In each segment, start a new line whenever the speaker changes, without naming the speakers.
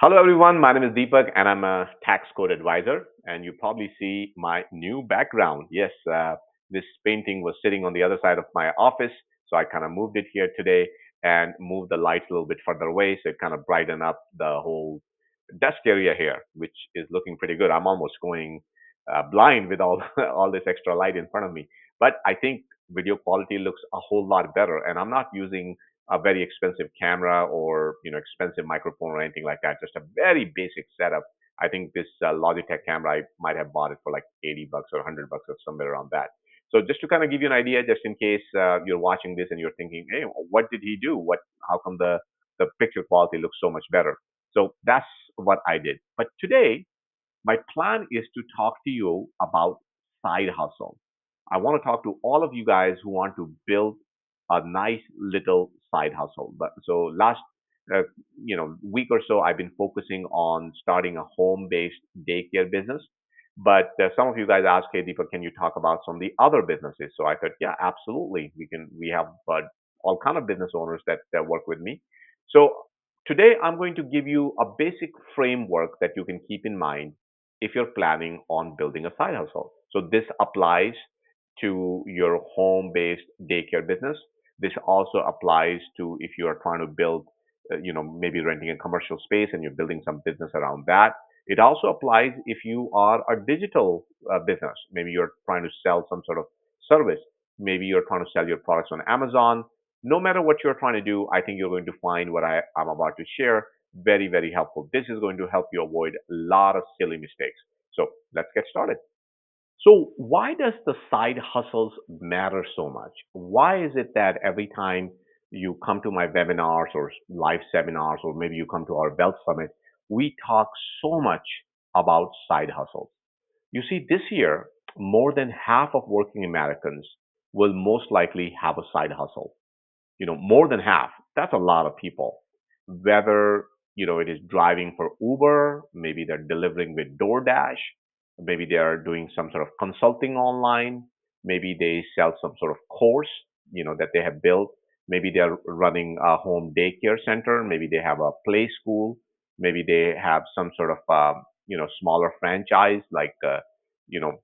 Hello, everyone. My name is Deepak, and I'm a tax code advisor. And you probably see my new background. Yes, this painting was sitting on the other side of my office, so I kind of moved it here today and moved the lights a little bit further away, so it kind of brightened up the whole desk area here, which is looking pretty good. I'm almost going blind with all all this extra light in front of me, but I think video quality looks a whole lot better, and I'm not using a very expensive camera or expensive microphone or anything like that. Just a very basic setup. I think this Logitech camera, I might have bought it for like 80 bucks or 100 bucks or somewhere around that. So just to kind of give you an idea, just in case you're watching this and you're thinking, hey, what did he do? How come the picture quality looks so much better? So that's what I did. But today, my plan is to talk to you about side hustle. I want to talk to all of you guys who want to build a nice little side hustle. But so last uh, week or so, I've been focusing on starting a home-based daycare business. But some of you guys asked, "Hey, Deepak, can you talk about some of the other businesses?" So I thought, yeah, absolutely, we can. We have all kind of business owners that work with me. So today, I'm going to give you a basic framework that you can keep in mind if you're planning on building a side hustle. So this applies to your home-based daycare business. This also applies to if you are trying to build, maybe renting a commercial space and you're building some business around that. It also applies if you are a digital business. Maybe you're trying to sell some sort of service. Maybe you're trying to sell your products on Amazon. No matter what you're trying to do, I think you're going to find what I'm about to share very, very helpful. This is going to help you avoid a lot of silly mistakes. So let's get started. So why does the side hustles matter so much? Why is it that every time you come to my webinars or live seminars, or maybe you come to our Wealth Summit, we talk so much about side hustles? You see, this year, more than half of working Americans will most likely have a side hustle. More than half. That's a lot of people. Whether, it is driving for Uber, maybe they're delivering with DoorDash, maybe they are doing some sort of consulting online, maybe they sell some sort of course, that they have built, maybe they're running a home daycare center, maybe they have a play school, maybe they have some sort of, smaller franchise like, you know,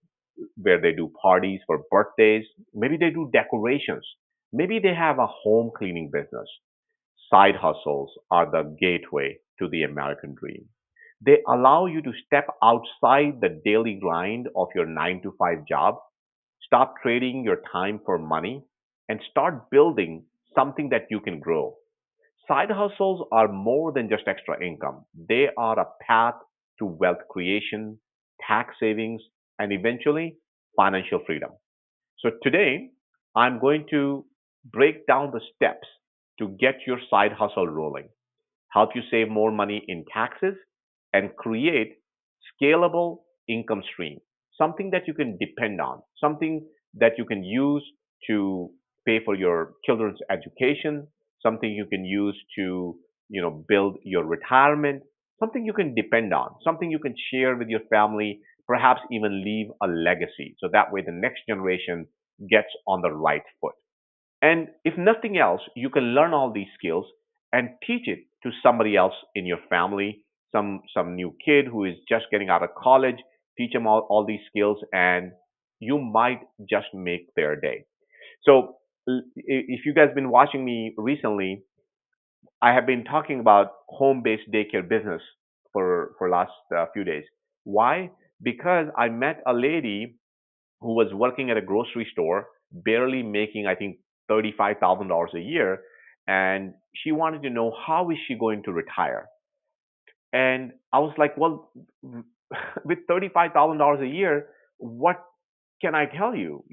where they do parties for birthdays. Maybe they do decorations. Maybe they have a home cleaning business. Side hustles are the gateway to the American dream. They allow you to step outside the daily grind of your 9 to 5 job, stop trading your time for money, and start building something that you can grow. Side hustles are more than just extra income. They are a path to wealth creation, tax savings, and eventually financial freedom. So today, I'm going to break down the steps to get your side hustle rolling, help you save more money in taxes, and create scalable income stream, something that you can depend on, something that you can use to pay for your children's education, something you can use to, build your retirement, something you can depend on, something you can share with your family, perhaps even leave a legacy. So that way the next generation gets on the right foot. And if nothing else, you can learn all these skills and teach it to somebody else in your family, some new kid who is just getting out of college, teach them all these skills, and you might just make their day. So if you guys been watching me recently, I have been talking about home-based daycare business for last few days. Why? Because I met a lady who was working at a grocery store, barely making, I think, $35,000 a year, and she wanted to know how is she going to retire. And I was like, well, with $35,000 a year, what can I tell you?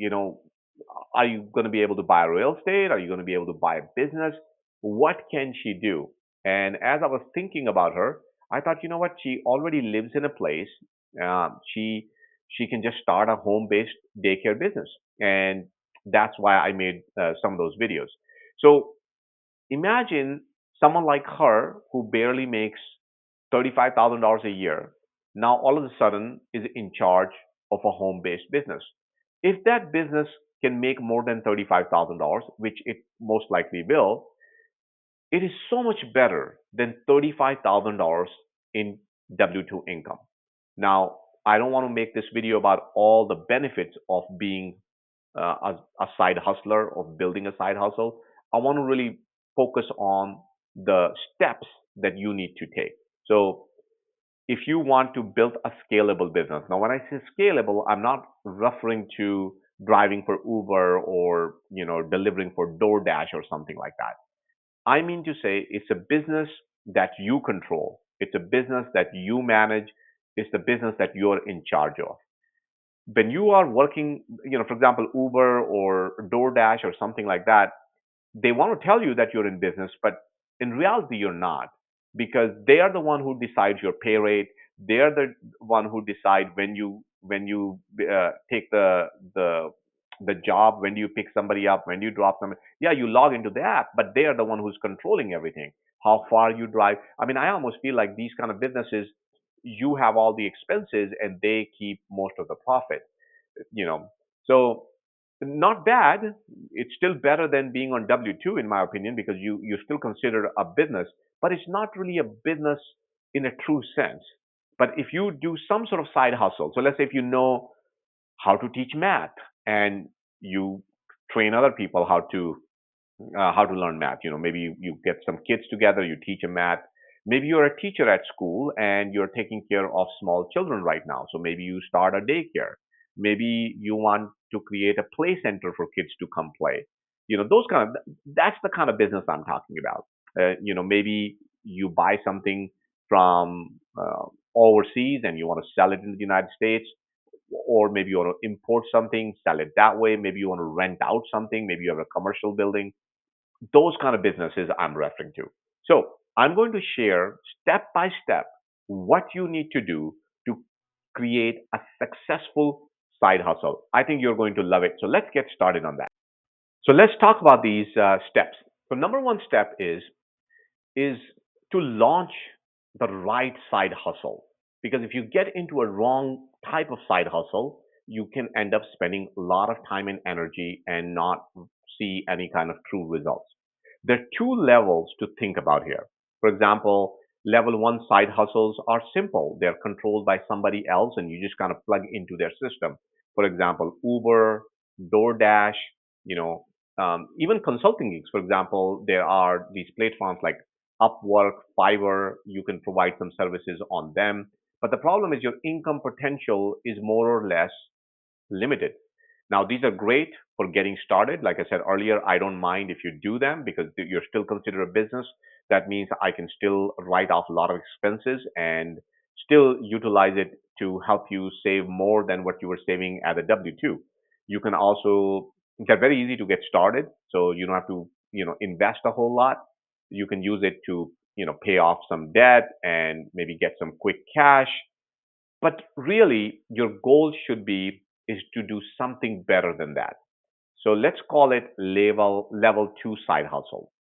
Are you going to be able to buy real estate? Are you going to be able to buy a business? What can she do? And as I was thinking about her, I thought, you know what? She already lives in a place. She can just start a home-based daycare business, and that's why I made some of those videos. So imagine someone like her who barely makes $35,000 a year, now all of a sudden is in charge of a home-based business. If that business can make more than $35,000, which it most likely will, it is so much better than $35,000 in W-2 income. Now, I don't want to make this video about all the benefits of being a side hustler, of building a side hustle. I want to really focus on the steps that you need to take. So if you want to build a scalable business, now when I say scalable, I'm not referring to driving for Uber or delivering for DoorDash or something like that. I mean to say it's a business that you control. It's a business that you manage. It's the business that you're in charge of. When you are working, for example, Uber or DoorDash or something like that, they want to tell you that you're in business, but in reality, you're not, because they are the one who decides your pay rate. They are the one who decide when you take the job, when do you pick somebody up, when do you drop them. Yeah, you log into the app, but they are the one who's controlling everything. How far you drive. I mean, I almost feel like these kind of businesses, you have all the expenses and they keep most of the profit. You know, so not bad. It's still better than being on W-2, in my opinion, because you still consider a business, but it's not really a business in a true sense. But if you do some sort of side hustle, so let's say if you know how to teach math and you train other people how to learn math. Maybe you get some kids together, you teach them math. Maybe you're a teacher at school and you're taking care of small children right now. So maybe you start a daycare. Maybe you want to create a play center for kids to come play. That's the kind of business I'm talking about. Maybe you buy something from overseas and you want to sell it in the United States, or maybe you want to import something, sell it that way. Maybe you want to rent out something. Maybe you have a commercial building. Those kind of businesses I'm referring to. So I'm going to share step by step what you need to do to create a successful side hustle. I think you're going to love it. So let's get started on that. So let's talk about these steps. So number one step is to launch the right side hustle. Because if you get into a wrong type of side hustle, you can end up spending a lot of time and energy and not see any kind of true results. There are two levels to think about here. For example, level one side hustles are simple. They're controlled by somebody else and you just kind of plug into their system. For example, Uber, DoorDash, even consulting gigs. For example, there are these platforms like Upwork, Fiverr. You can provide some services on them. But the problem is your income potential is more or less limited. Now, these are great for getting started. Like I said earlier, I don't mind if you do them because you're still considered a business. That means I can still write off a lot of expenses and still utilize it to help you save more than what you were saving at a W-2. You can also, they're very easy to get started. So you don't have to, invest a whole lot. You can use it to, pay off some debt and maybe get some quick cash. But really, your goal should be is to do something better than that. So let's call it level two side hustle.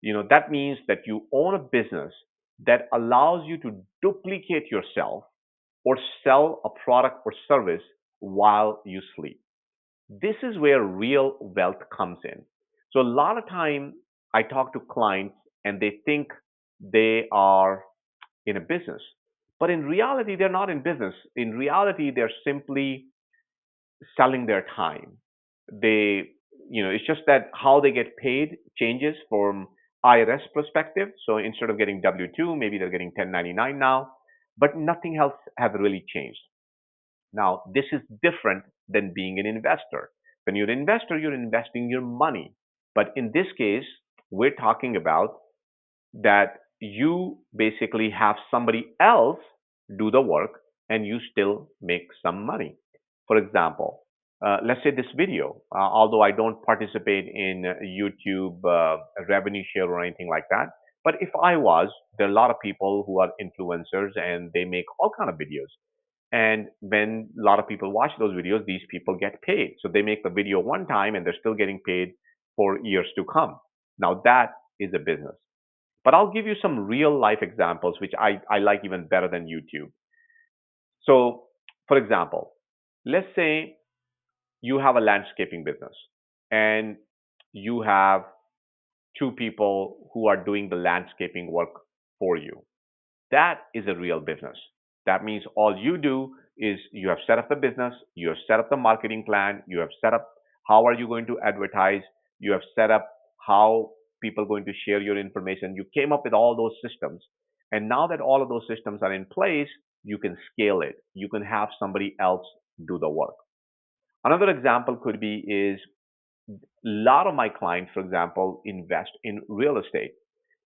That means that you own a business that allows you to duplicate yourself or sell a product or service while you sleep. This is where real wealth comes in. So a lot of time I talk to clients and they think they are in a business. But in reality, they're not in business. In reality, they're simply selling their time. It's just that how they get paid changes from IRS perspective. So instead of getting W-2, maybe they're getting 1099 now, but nothing else has really changed. Now, this is different than being an investor. When you're an investor, you're investing your money. But in this case, we're talking about that you basically have somebody else do the work and you still make some money. For example, let's say this video, although I don't participate in YouTube revenue share or anything like that, but if I was, there are a lot of people who are influencers and they make all kind of videos. And when a lot of people watch those videos, these people get paid. So they make the video one time and they're still getting paid for years to come. Now that is a business. But I'll give you some real life examples, which I like even better than YouTube. So, for example, let's say you have a landscaping business and you have two people who are doing the landscaping work for you. That is a real business. That means all you do is you have set up the business, you have set up the marketing plan, you have set up how are you going to advertise, you have set up how people are going to share your information. You came up with all those systems. And now that all of those systems are in place, you can scale it. You can have somebody else do the work. Another example could be is a lot of my clients, for example, invest in real estate.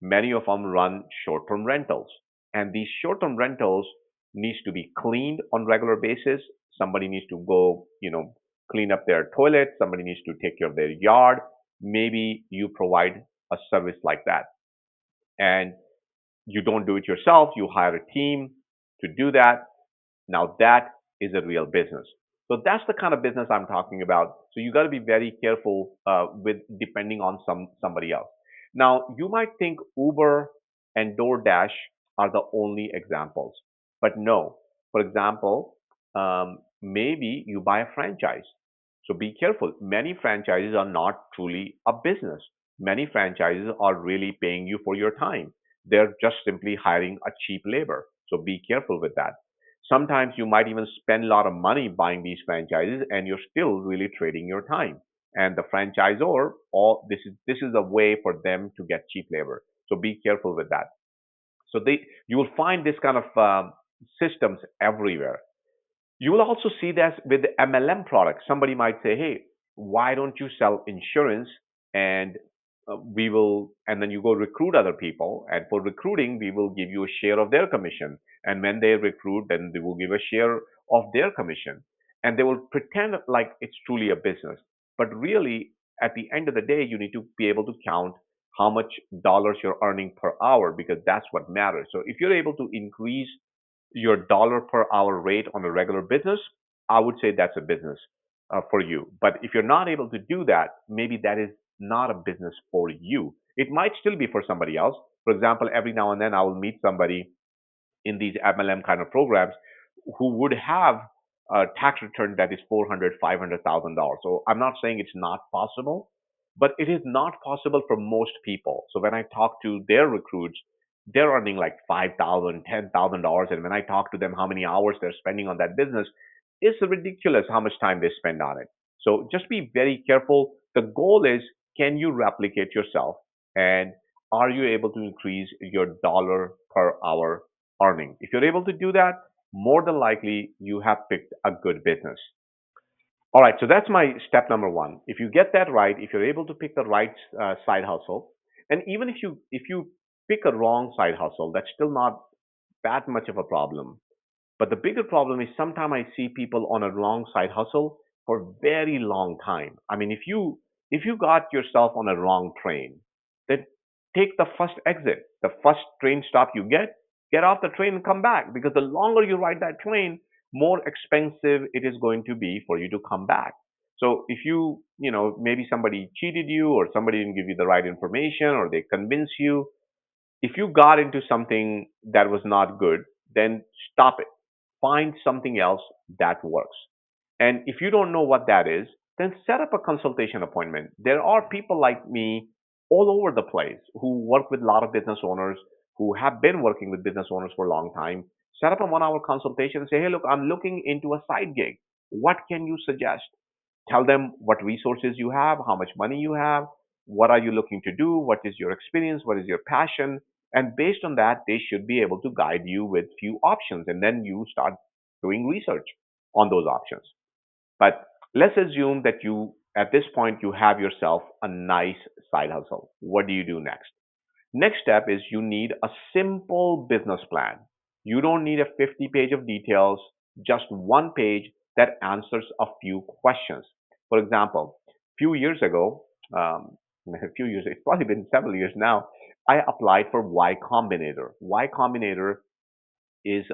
Many of them run short-term rentals, and these short-term rentals needs to be cleaned on regular basis. Somebody needs to go, clean up their toilet. Somebody needs to take care of their yard. Maybe you provide a service like that, and you don't do it yourself. You hire a team to do that. Now that is a real business. So that's the kind of business I'm talking about. So you got to be very careful with depending on somebody else. Now you might think Uber and DoorDash are the only examples, but no. For example, maybe you buy a franchise. So be careful. Many franchises are not truly a business. Many franchises are really paying you for your time. They're just simply hiring a cheap labor. So be careful with that. Sometimes you might even spend a lot of money buying these franchises and you're still really trading your time. And the franchisor, all this is a way for them to get cheap labor. So be careful with that. So you will find this kind of systems everywhere. You will also see that with the MLM products. Somebody might say, hey, why don't you sell insurance and and then you go recruit other people. And for recruiting, we will give you a share of their commission. And when they recruit, then they will give a share of their commission. And they will pretend like it's truly a business. But really, at the end of the day, you need to be able to count how much dollars you're earning per hour because that's what matters. So if you're able to increase your dollar per hour rate on a regular business, I would say that's a business for you. But if you're not able to do that, maybe that is not a business for you. It might still be for somebody else. For example, every now and then I will meet somebody in these MLM kind of programs who would have a tax return that is 400, $500,000. So I'm not saying it's not possible, but it is not possible for most people. So when I talk to their recruits, they're earning like $5,000, $10,000. And when I talk to them how many hours they're spending on that business, it's ridiculous how much time they spend on it. So just be very careful. The goal is, can you replicate yourself? And are you able to increase your dollar per hour earning? If you're able to do that, more than likely you have picked a good business. All right, so that's my step number one. If you get that right, if you're able to pick the right side hustle, and even if you pick a wrong side hustle, that's still not that much of a problem. But the bigger problem is sometimes I see people on a wrong side hustle for a very long time. I mean, if you got yourself on a wrong train, then take the first exit, the first train stop you get off the train and come back. Because the longer you ride that train, more expensive it is going to be for you to come back. So if maybe somebody cheated you or somebody didn't give you the right information or they convince you, if you got into something that was not good, then stop it. Find something else that works. And if you don't know what that is, then set up a consultation appointment. There are people like me all over the place who work with a lot of business owners who have been working with business owners for a long time. Set up a 1 hour consultation and say, hey, look, I'm looking into a side gig. What can you suggest? Tell them what resources you have, how much money you have, what are you looking to do, what is your experience, what is your passion, and based on that, they should be able to guide you with few options, and then you start doing research on those options. But let's assume that at this point, you have yourself a nice side hustle. What do you do next? Next step is you need a simple business plan. You don't need a 50-page of details, just one page that answers a few questions. For example, a few years ago, it's probably been several years now, I applied for Y Combinator. Y Combinator is,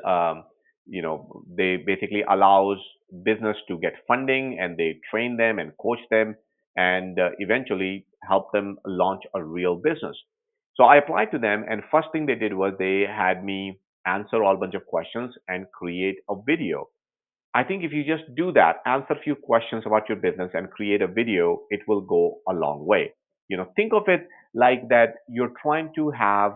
they basically allows business to get funding and they train them and coach them and eventually help them launch a real business. So I applied to them, and first thing they did was they had me answer all bunch of questions and create a video. I think if you just do that, answer a few questions about your business and create a video, it will go a long way. Think of it like that you're trying to have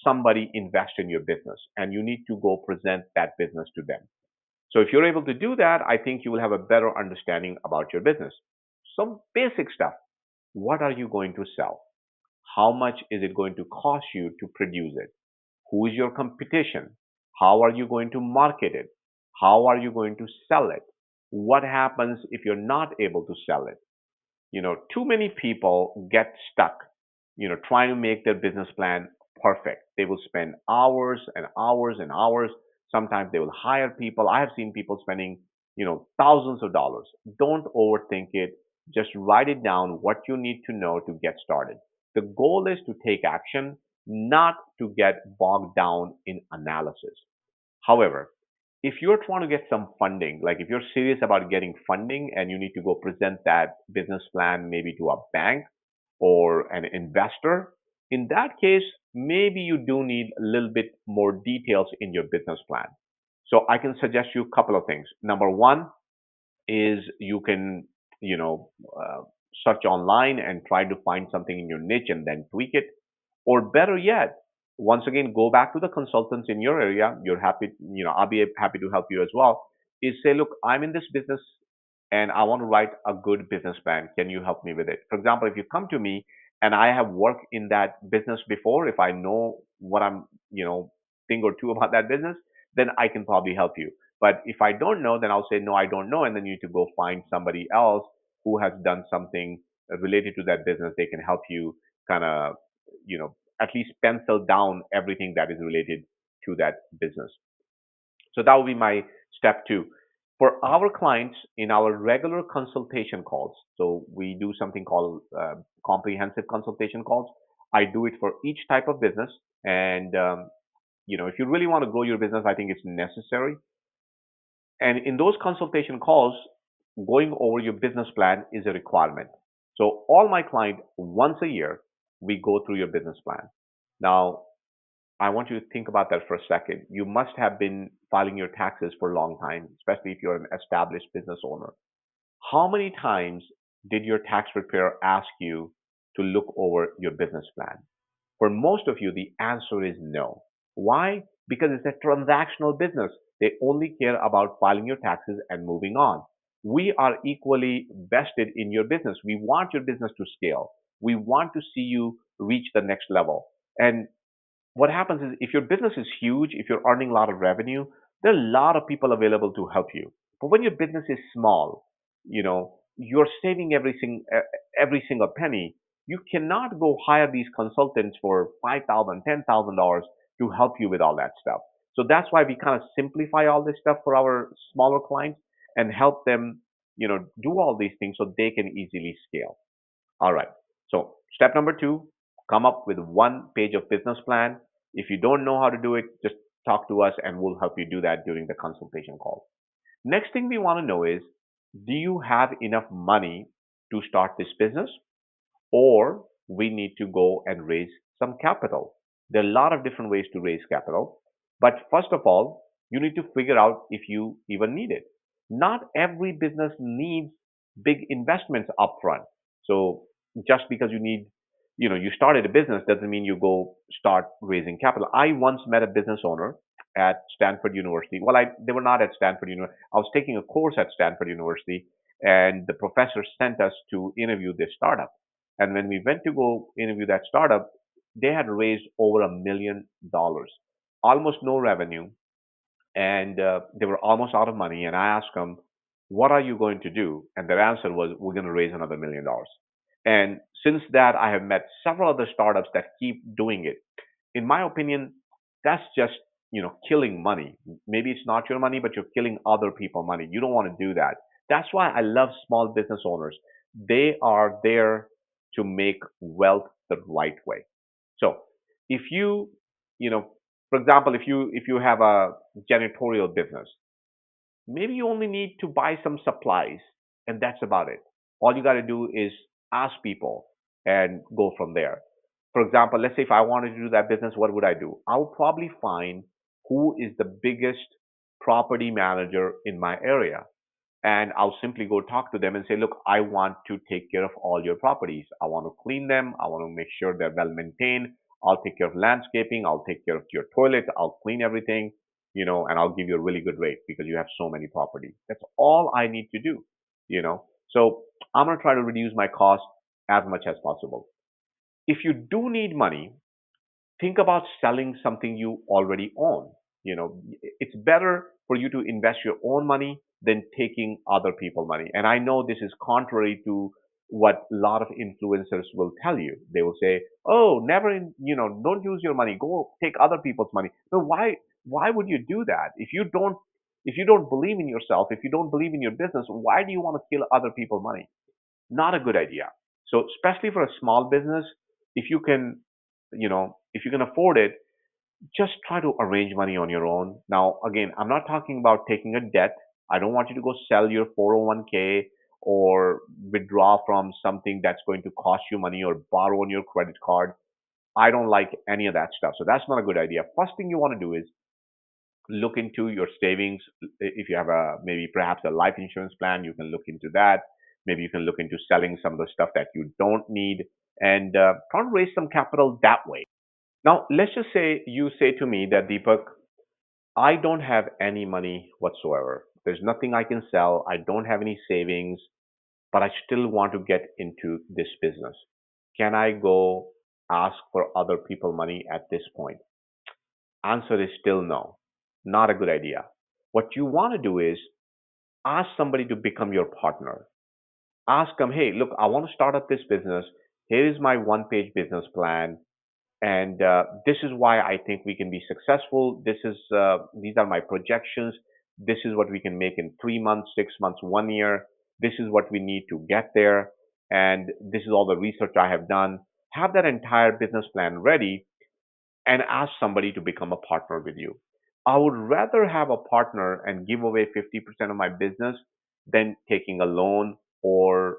somebody invest in your business and you need to go present that business to them. So if you're able to do that, I think you will have a better understanding about your business. Some basic stuff. What are you going to sell? How much is it going to cost you to produce it? Who is your competition? How are you going to market it? How are you going to sell it? What happens if you're not able to sell it? Too many people get stuck, trying to make their business plan perfect. They will spend hours and hours and hours. Sometimes they will hire people. I have seen people spending, thousands of dollars. Don't overthink it. Just write it down what you need to know to get started. The goal is to take action, not to get bogged down in analysis. However, if you're trying to get some funding, like if you're serious about getting funding and you need to go present that business plan maybe to a bank or an investor, in that case, maybe you do need a little bit more details in your business plan. So I can suggest you a couple of things. Number one is you can, you know, uh, search online and try to find something in your niche and then tweak it. Or better yet, once again, go back to the consultants in your area. You're happy, I'll be happy to help you as well. Is say, look, I'm in this business and I want to write a good business plan. Can you help me with it? For example, if you come to me and I have worked in that business before, if I know what I'm, thing or two about that business, then I can probably help you. But if I don't know, then I'll say, no, I don't know. And then you need to go find somebody else who has done something related to that business. They can help you kind of, at least pencil down everything that is related to that business. So that would be my step two. For our clients in our regular consultation calls, so we do something called comprehensive consultation calls. I do it for each type of business. And, if you really want to grow your business, I think it's necessary. And in those consultation calls, going over your business plan is a requirement. So all my clients, once a year, we go through your business plan. Now, I want you to think about that for a second. You must have been filing your taxes for a long time, especially if you're an established business owner. How many times did your tax preparer ask you to look over your business plan? For most of you, the answer is no. Why? Because it's a transactional business. They only care about filing your taxes and moving on. We are equally vested in your business. We want your business to scale. We want to see you reach the next level. And what happens is if your business is huge, if you're earning a lot of revenue, there are a lot of people available to help you. But when your business is small, you're saving every single penny. You cannot go hire these consultants for $5,000, $10,000 to help you with all that stuff. So that's why we kind of simplify all this stuff for our smaller clients and help them, do all these things so they can easily scale. All right. So step number two, come up with one page of business plan. If you don't know how to do it, just talk to us and we'll help you do that during the consultation call. Next thing we want to know is, do you have enough money to start this business? Or we need to go and raise some capital. There are a lot of different ways to raise capital. But first of all, you need to figure out if you even need it. Not every business needs big investments upfront. So just because you started a business doesn't mean you go start raising capital. I once met a business owner at Stanford University. Well, they were not at Stanford University. I was taking a course at Stanford University, and the professor sent us to interview this startup. And when we went to go interview that startup, they had raised over $1 million, almost no revenue, and they were almost out of money. And I asked them, "What are you going to do?" And their answer was, "We're going to raise another $1 million." And since that, I have met several other startups that keep doing it. In my opinion, that's just killing money. Maybe it's not your money, but you're killing other people money. You don't want to do that. That's why I love small business owners. They are there to make wealth the right way. So if you know, for example, if you have a janitorial business, maybe you only need to buy some supplies and that's about it. All you got to do is ask people and go from there. For example, let's say if I wanted to do that business, what would I do? I would probably find who is the biggest property manager in my area. And I'll simply go talk to them and say, look, I want to take care of all your properties. I want to clean them. I want to make sure they're well maintained. I'll take care of landscaping. I'll take care of your toilet. I'll clean everything, and I'll give you a really good rate because you have so many properties. That's all I need to do, you know. So I'm going to try to reduce my cost as much as possible. If you do need money, think about selling something you already own. It's better for you to invest your own money than taking other people's money. And I know this is contrary to what a lot of influencers will tell you. They will say, "Oh, never, don't use your money. Go take other people's money." So why would you do that? If you don't believe in yourself, if you don't believe in your business, why do you want to steal other people's money? Not a good idea. So especially for a small business, if you can, if you can afford it, just try to arrange money on your own. Now, again, I'm not talking about taking a debt. I don't want you to go sell your 401k or withdraw from something that's going to cost you money or borrow on your credit card. I don't like any of that stuff. So that's not a good idea. First thing you want to do is look into your savings. If you have maybe perhaps a life insurance plan, you can look into that. Maybe you can look into selling some of the stuff that you don't need and try to raise some capital that way. Now, let's just say you say to me that, Deepak, I don't have any money whatsoever. There's nothing I can sell. I don't have any savings, but I still want to get into this business. Can I go ask for other people money at this point? Answer is still no. Not a good idea. What you want to do is ask somebody to become your partner. Ask them, hey, look, I want to start up this business. Here is my one-page business plan. And this is why I think we can be successful. These are my projections. This is what we can make in 3 months, 6 months, 1 year. This is what we need to get there. And this is all the research I have done. Have that entire business plan ready and ask somebody to become a partner with you. I would rather have a partner and give away 50% of my business than taking a loan or,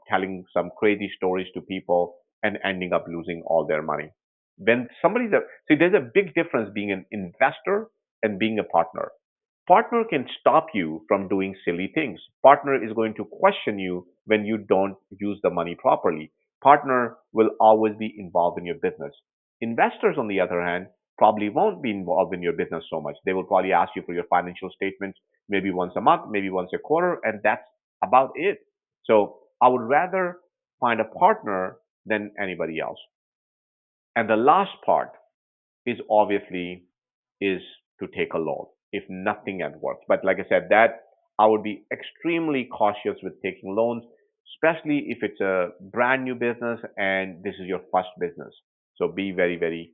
telling some crazy stories to people and ending up losing all their money. When somebody's a, see, there's a big difference being an investor and being a partner. Partner can stop you from doing silly things. Partner is going to question you when you don't use the money properly. Partner will always be involved in your business. Investors, on the other hand, probably won't be involved in your business so much. They will probably ask you for your financial statements maybe once a month, maybe once a quarter, and that's about it. So I would rather find a partner than anybody else. And the last part is obviously is to take a loan if nothing else works. But like I said, that I would be extremely cautious with taking loans, especially if it's a brand new business and this is your first business. So be very, very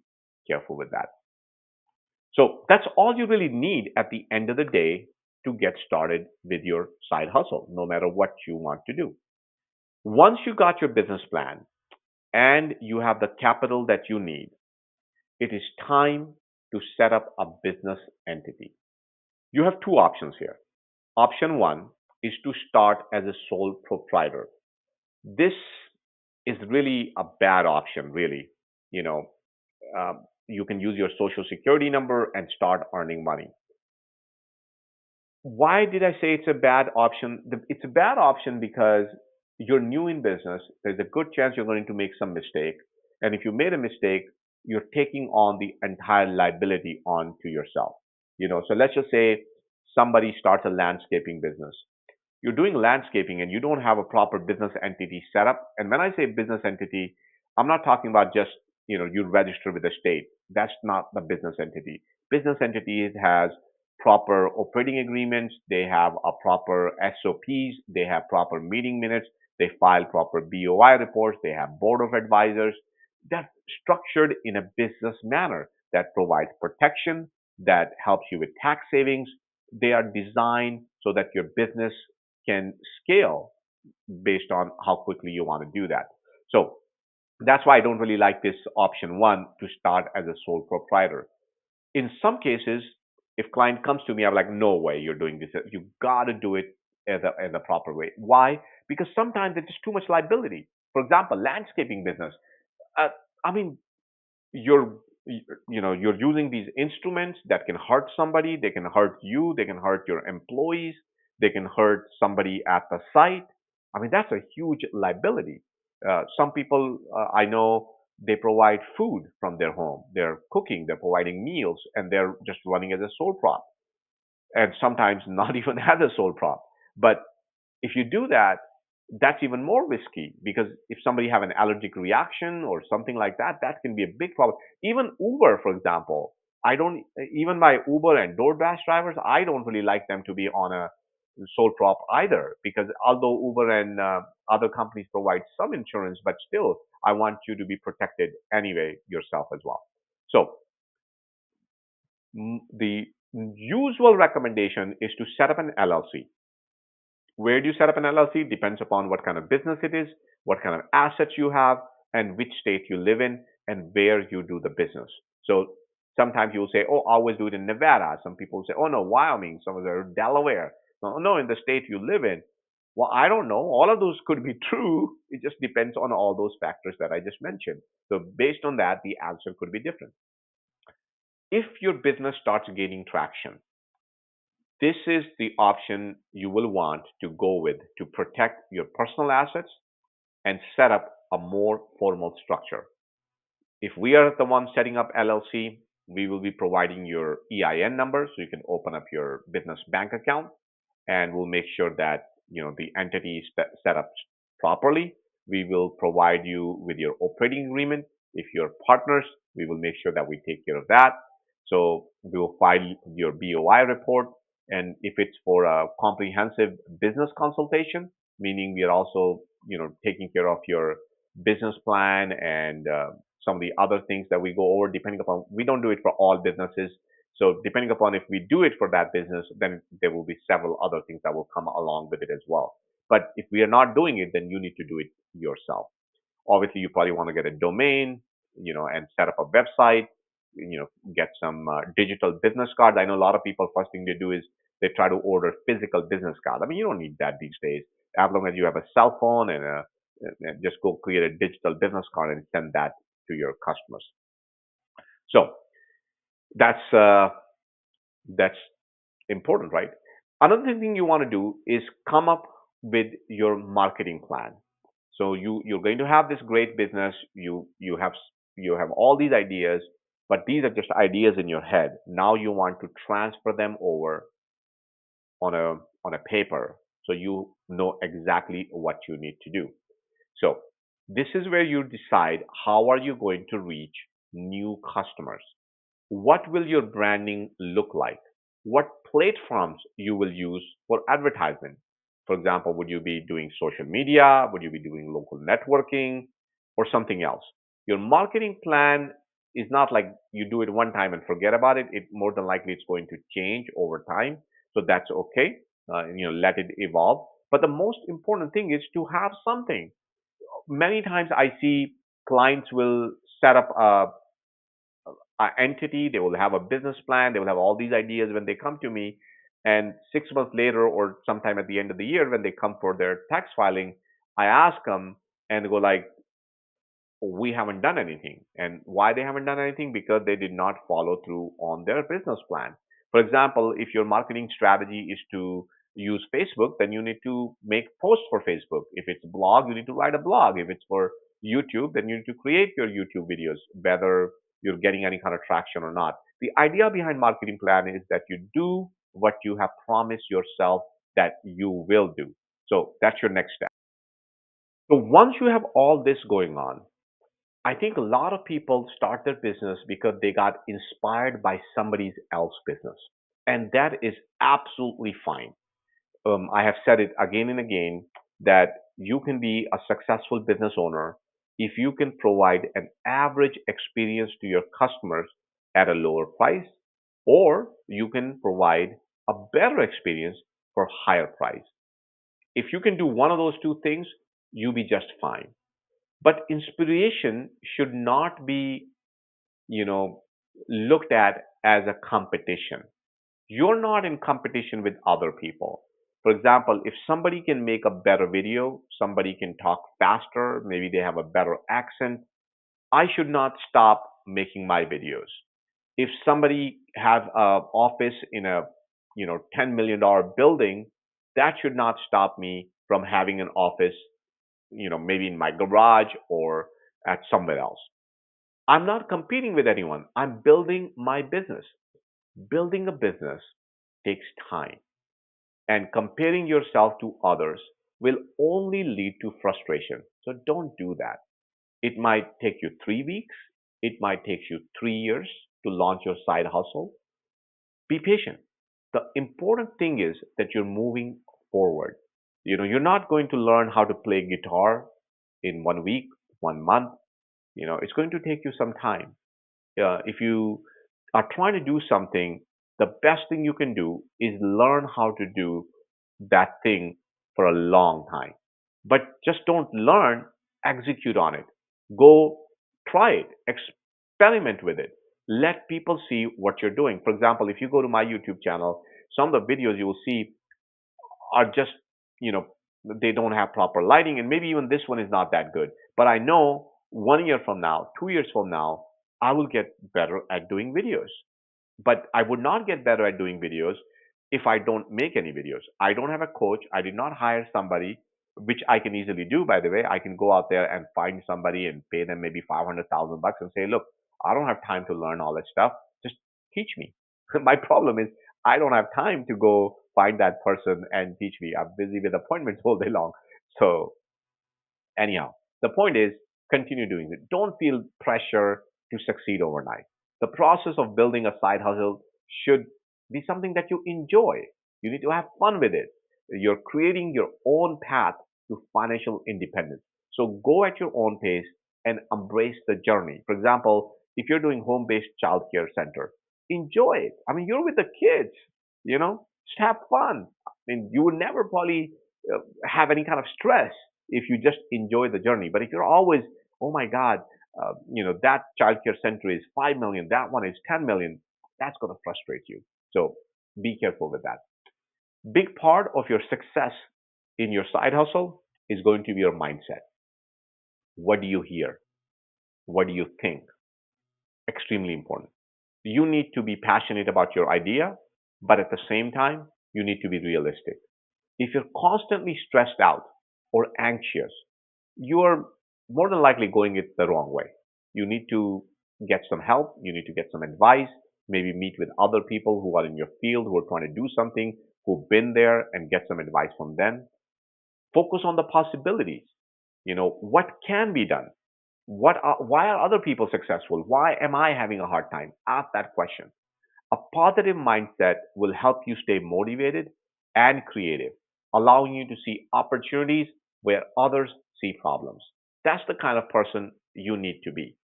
careful with that. So that's all you really need at the end of the day to get started with your side hustle, no matter what you want to do. Once you got your business plan and you have the capital that you need, it is time to set up a business entity. You have two options here. Option one is to start as a sole proprietor. This is really a bad option, really. You know, you can use your social security number and start earning money. Why did I say it's a bad option? It's a bad option because you're new in business. There's a good chance you're going to make some mistake. And if you made a mistake, you're taking on the entire liability onto yourself. So let's just say somebody starts a landscaping business. You're doing landscaping and you don't have a proper business entity set up. And when I say business entity, I'm not talking about just, you register with the state. That's not the business entity. Business entity has proper operating agreements. They have a proper SOPs. They have proper meeting minutes. They file proper BOI reports. They have board of advisors. They're structured in a business manner that provides protection, that helps you with tax savings. They are designed so that your business can scale based on how quickly you want to do that. So that's why I don't really like this option one to start as a sole proprietor. In some cases, if client comes to me, I'm like, no way you're doing this. You got to do it in the proper way. Why? Because sometimes it's just too much liability. For example, landscaping business. Uh, I mean, you're you're using these instruments that can hurt somebody. They can hurt you. They can hurt your employees. They can hurt somebody at the site. I mean, that's a huge liability. Some people I know they provide food from their home. They're cooking, they're providing meals, and they're just running as a sole prop. And sometimes not even as a sole prop. But if you do that, that's even more risky because if somebody have an allergic reaction or something like that, that can be a big problem. Even Uber, for example, I don't even my Uber and DoorDash drivers, I don't really like them to be on a sole prop either because although Uber and other companies provide some insurance, but still, I want you to be protected anyway yourself as well. So the usual recommendation is to set up an LLC. Where do you set up an LLC? Depends upon what kind of business it is, what kind of assets you have, and which state you live in, and where you do the business. So sometimes you'll say, oh, I always do it in Nevada. Some people say, oh, no, Wyoming. Some of them are Delaware. No, no, in the state you live in. Well, I don't know. All of those could be true. It just depends on all those factors that I just mentioned. So based on that, the answer could be different. If your business starts gaining traction, this is the option you will want to go with to protect your personal assets and set up a more formal structure. If we are the ones setting up LLC, we will be providing your EIN number so you can open up your business bank account, and we'll make sure that the entity is set up properly. We will provide you with your operating agreement. If you're partners, we will make sure that we take care of that. So we will file your BOI report, and if it's for a comprehensive business consultation, meaning we are also taking care of your business plan and some of the other things that we go over, depending upon, we don't do it for all businesses. So depending upon if we do it for that business, then there will be several other things that will come along with it as well. But if we are not doing it, then you need to do it yourself. Obviously, you probably want to get a domain, and set up a website, get some digital business cards. I know a lot of people, first thing they do is they try to order physical business cards. I mean, you don't need that these days. As long as you have a cell phone and just go create a digital business card and send that to your customers. So that's that's important, right? Another thing you want to do is come up with your marketing plan. So you're going to have this great business. You have all these ideas, but these are just ideas in your head. Now you want to transfer them over on a paper, so you know exactly what you need to do. So this is where you decide how are you going to reach new customers. What will your branding look like? What platforms you will use for advertisement? For example, would you be doing social media? Would you be doing local networking or something else? Your marketing plan is not like you do it one time and forget about it. It more than likely it's going to change over time. So that's okay. Let it evolve. But the most important thing is to have something. Many times I see clients will set up a entity, they will have a business plan, they will have all these ideas when they come to me, and 6 months later or sometime at the end of the year when they come for their tax filing, I ask them and they go like, we haven't done anything. And why they haven't done anything? Because they did not follow through on their business plan. For example, if your marketing strategy is to use Facebook, then you need to make posts for Facebook. If it's a blog, you need to write a blog. If it's for YouTube, then you need to create your YouTube videos, whether you're getting any kind of traction or not. The idea behind marketing plan is that you do what you have promised yourself that you will do. So that's your next step. So once you have all this going on, I think a lot of people start their business because they got inspired by somebody else's business. And that is absolutely fine. I have said it again and again that you can be a successful business owner if you can provide an average experience to your customers at a lower price, or you can provide a better experience for higher price. If you can do one of those two things, you'll be just fine. But inspiration should not be, you know, looked at as a competition. You're not in competition with other people. For example, if somebody can make a better video, somebody can talk faster, maybe they have a better accent, I should not stop making my videos. If somebody have an office in a, $10 million building, that should not stop me from having an office, maybe in my garage or at somewhere else. I'm not competing with anyone. I'm building my business. Building a business takes time, and comparing yourself to others will only lead to frustration. So don't do that. It might take you 3 weeks, it might take you 3 years to launch your side hustle. Be patient. The important thing is that you're moving forward. You're not going to learn how to play guitar in 1 week, 1 month. It's going to take you some time. If you are trying to do something, the best thing you can do is learn how to do that thing for a long time. But just don't learn, execute on it. Go try it, experiment with it. Let people see what you're doing. For example, if you go to my YouTube channel, some of the videos you will see are just, you know, they don't have proper lighting, and maybe even this one is not that good. But I know 1 year from now, 2 years from now, I will get better at doing videos. But I would not get better at doing videos if I don't make any videos. I don't have a coach. I did not hire somebody, which I can easily do, by the way. I can go out there and find somebody and pay them maybe 500,000 bucks and say, look, I don't have time to learn all that stuff. Just teach me. My problem is I don't have time to go find that person and teach me. I'm busy with appointments all day long. So anyhow, the point is continue doing it. Don't feel pressure to succeed overnight. The process of building a side hustle should be something that you enjoy. You need to have fun with it. You're creating your own path to financial independence. So go at your own pace and embrace the journey. For example, if you're doing home-based childcare center, enjoy it. I mean, you're with the kids, just have fun. I mean, you would never probably have any kind of stress if you just enjoy the journey. But if you're always, oh my God, that childcare center is 5 million, that one is 10 million, that's going to frustrate you. So be careful with that. Big part of your success in your side hustle is going to be your mindset. What do you hear? What do you think? Extremely important. You need to be passionate about your idea, but at the same time, you need to be realistic. If you're constantly stressed out or anxious, you're more than likely going it the wrong way. You need to get some help. You need to get some advice. Maybe meet with other people who are in your field, who are trying to do something, who've been there, and get some advice from them. Focus on the possibilities. What can be done? Why are other people successful? Why am I having a hard time? Ask that question. A positive mindset will help you stay motivated and creative, allowing you to see opportunities where others see problems. That's the kind of person you need to be.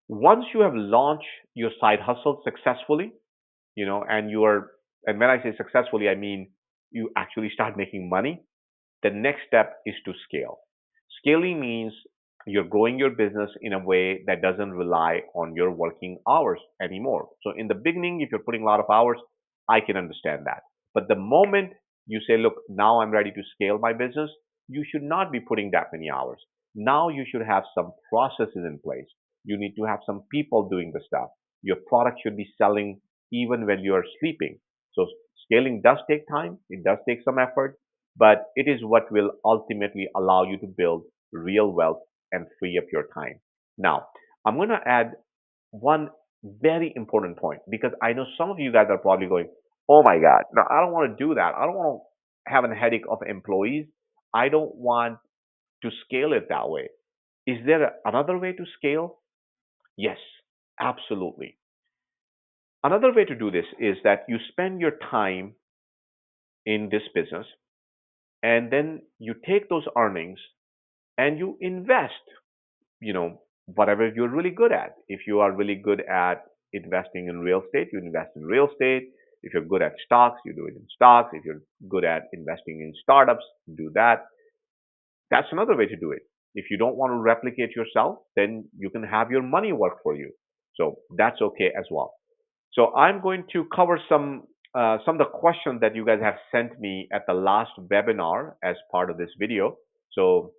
Once you have launched your side hustle successfully, and when I say successfully, I mean you actually start making money, the next step is to scale. Scaling means you're growing your business in a way that doesn't rely on your working hours anymore. So in the beginning, if you're putting a lot of hours, I can understand that. But the moment you say, look, now I'm ready to scale my business, you should not be putting that many hours. Now you should have some processes in place. You need to have some people doing the stuff. Your product should be selling even when you're sleeping. So scaling does take time. It does take some effort, but it is what will ultimately allow you to build real wealth and free up your time. Now, I'm going to add one very important point because I know some of you guys are probably going, oh my God, no, I don't want to do that. I don't want to have a headache of employees. I don't want to scale it that way. Is there another way to scale? Yes, absolutely. Another way to do this is that you spend your time in this business and then you take those earnings and you invest, whatever you're really good at. If you are really good at investing in real estate, you invest in real estate. If you're good at stocks, you do it in stocks. If you're good at investing in startups, do that. That's another way to do it. If you don't want to replicate yourself, then you can have your money work for you. So that's okay as well. So I'm going to cover some of the questions that you guys have sent me at the last webinar as part of this video. So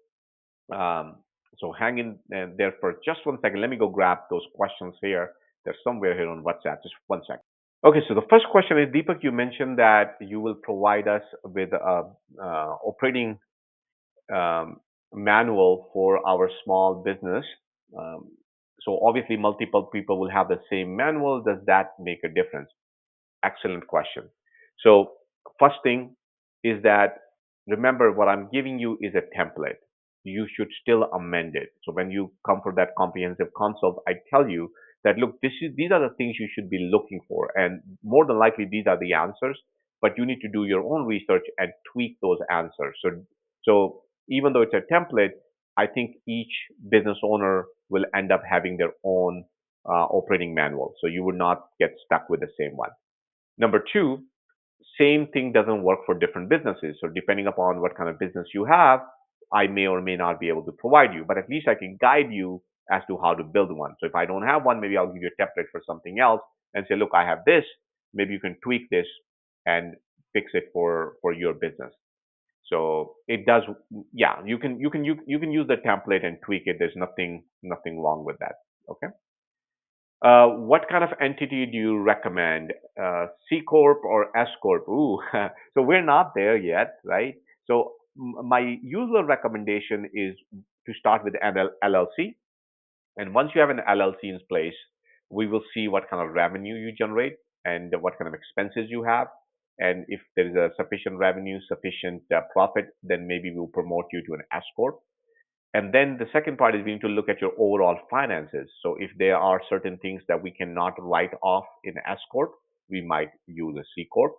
um, so hang in there for just 1 second. Let me go grab those questions here. They're somewhere here on WhatsApp. Just 1 second. Okay, so the first question is, Deepak, you mentioned that you will provide us with a operating um, manual for our small business. Um, So obviously multiple people will have the same manual. Does that make a difference? Excellent question. So first thing is that remember what I'm giving you is a template. You should still amend it. So when you come for that comprehensive consult, I tell you that look, these are the things you should be looking for, and more than likely these are the answers. But you need to do your own research and tweak those answers. So even though it's a template, I think each business owner will end up having their own operating manual. So you would not get stuck with the same one. Number two, same thing doesn't work for different businesses. So depending upon what kind of business you have, I may or may not be able to provide you, but at least I can guide you as to how to build one. So if I don't have one, maybe I'll give you a template for something else and say, look, I have this. Maybe you can tweak this and fix it for your business. So it does, yeah. You can use the template and tweak it. There's nothing wrong with that. Okay. What kind of entity do you recommend? C Corp or S Corp? Ooh, so we're not there yet, right? So my usual recommendation is to start with an LLC. And once you have an LLC in place, we will see what kind of revenue you generate and what kind of expenses you have. And if there is a sufficient revenue, sufficient profit, then maybe we'll promote you to an S Corp. And then the second part is we need to look at your overall finances. So if there are certain things that we cannot write off in S corp, we might use a C corp.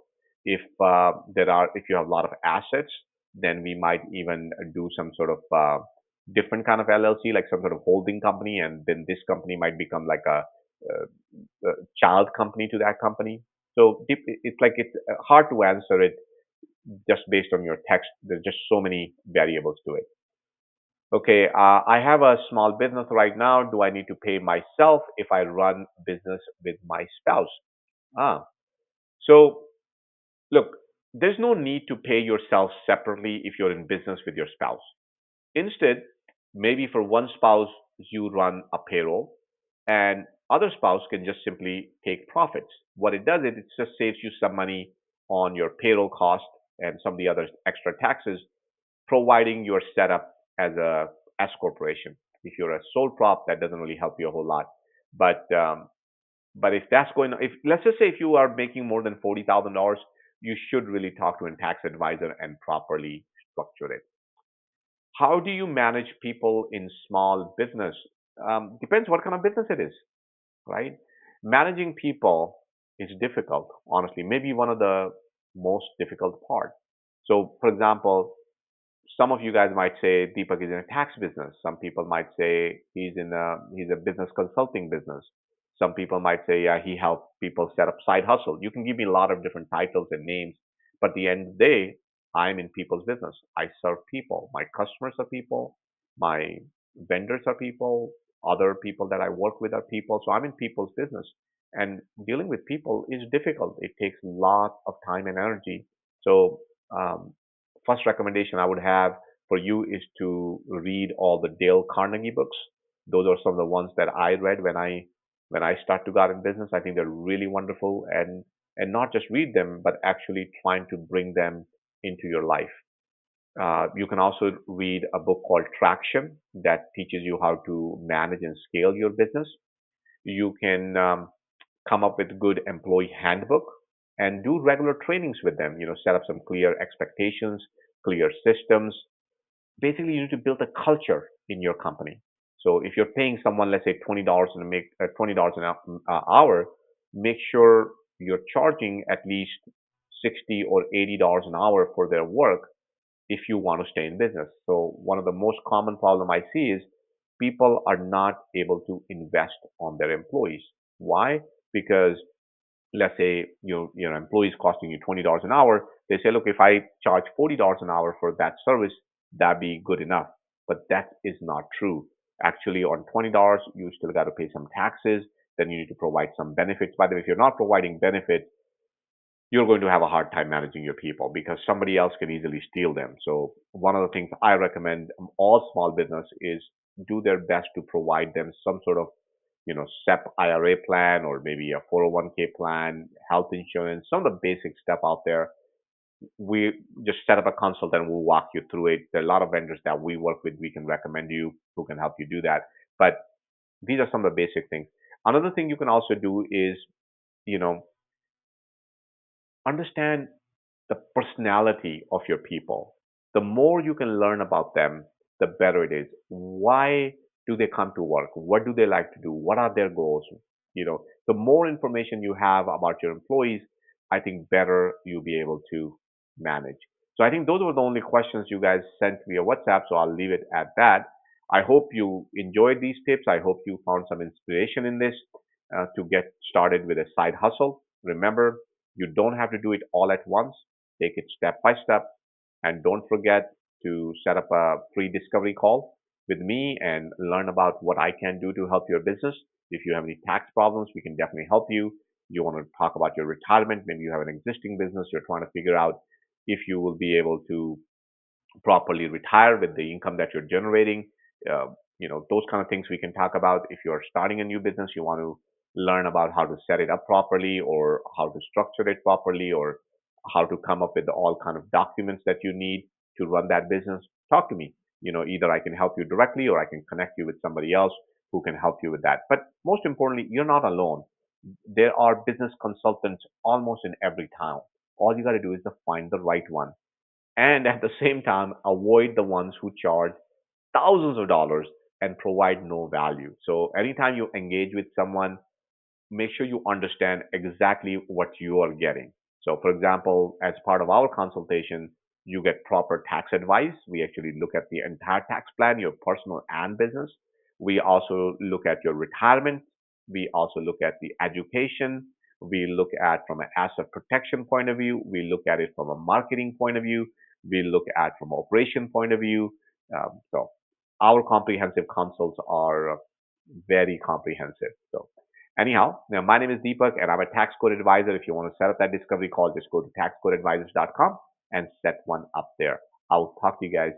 If you have a lot of assets, then we might even do some sort of different kind of LLC, like some sort of holding company, and then this company might become like a child company to that company. So it's hard to answer it just based on your text. There's just so many variables to it. Okay, I have a small business right now. Do I need to pay myself if I run business with my spouse? Ah, so look, there's no need to pay yourself separately if you're in business with your spouse. Instead, maybe for one spouse, you run a payroll, and other spouse can just simply take profits. What it does is it just saves you some money on your payroll cost and some of the other extra taxes, providing you're set up as a S corporation. If you're a sole prop, that doesn't really help you a whole lot. But if that's going, if let's just say if you are making more than $40,000, you should really talk to a tax advisor and properly structure it. How do you manage people in small business? Depends what kind of business it is, right? Managing people is difficult, honestly. Maybe one of the most difficult part. So, for example, some of you guys might say Deepak is in a tax business. Some people might say he's a business consulting business. Some people might say yeah, he helps people set up side hustle. You can give me a lot of different titles and names, but at the end of the day, I'm in people's business. I serve people. My customers are people. My vendors are people. Other people that I work with are people. So I'm in people's business. And dealing with people is difficult. It takes a lot of time and energy. So um, first recommendation I would have for you is to read all the Dale Carnegie books. Those are some of the ones that I read when I start to get in business. I think they're really wonderful, and not just read them, but actually trying to bring them into your life. You can also read a book called Traction that teaches you how to manage and scale your business. You can come up with good employee handbook and do regular trainings with them. Set up some clear expectations, clear systems. Basically, you need to build a culture in your company. So if you're paying someone, let's say $20 an hour, make sure you're charging at least 60 or $80 an hour for their work if you want to stay in business. So one of the most common problem I see is people are not able to invest on their employees. Why? Because let's say your employees costing you $20 an hour, they say, look, if I charge $40 an hour for that service, that'd be good enough. But that is not true. Actually, on $20, you still got to pay some taxes. Then you need to provide some benefits. By the way, if you're not providing benefits, you're going to have a hard time managing your people because somebody else can easily steal them. So one of the things I recommend all small business is do their best to provide them some sort of SEP IRA plan or maybe a 401k plan, health insurance, some of the basic stuff out there. We just set up a consult and we'll walk you through it. There are a lot of vendors that we work with. We can recommend you who can help you do that. But These are some of the basic things. Another thing you can also do is, you know, understand the personality of your people. The more you can learn about them, the better it is. Why do they come to work? What do they like to do? What are their goals? The more information you have about your employees, I think better you'll be able to manage. So I think those were the only questions you guys sent via WhatsApp. So I'll leave it at that. I hope you enjoyed these tips. I hope you found some inspiration in this to get started with a side hustle. Remember, you don't have to do it all at once. Take it step by step. And don't forget to set up a free discovery call with me and learn about what I can do to help your business. If you have any tax problems, we can definitely help you. You want to talk about your retirement, maybe you have an existing business, you're trying to figure out if you will be able to properly retire with the income that you're generating. Uh, those kind of things we can talk about. If you're starting a new business, you want to learn about how to set it up properly or how to structure it properly or how to come up with all kind of documents that you need to run that business. Talk to me. Either I can help you directly or I can connect you with somebody else who can help you with that. But most importantly, you're not alone. There are business consultants almost in every town. All you got to do is to find the right one and at the same time avoid the ones who charge thousands of dollars and provide no value. So anytime you engage with someone, make sure you understand exactly what you are getting. So, for example, as part of our consultation, you get proper tax advice. We actually look at the entire tax plan, your personal and business. We also look at your retirement. We also look at the education. We look at from an asset protection point of view. We look at it from a marketing point of view. We look at from operation point of view. So our comprehensive consults are very comprehensive. So anyhow, now my name is Deepak and I'm a tax code advisor. If you want to set up that discovery call, just go to taxcodeadvisors.com and set one up there. I'll talk to you guys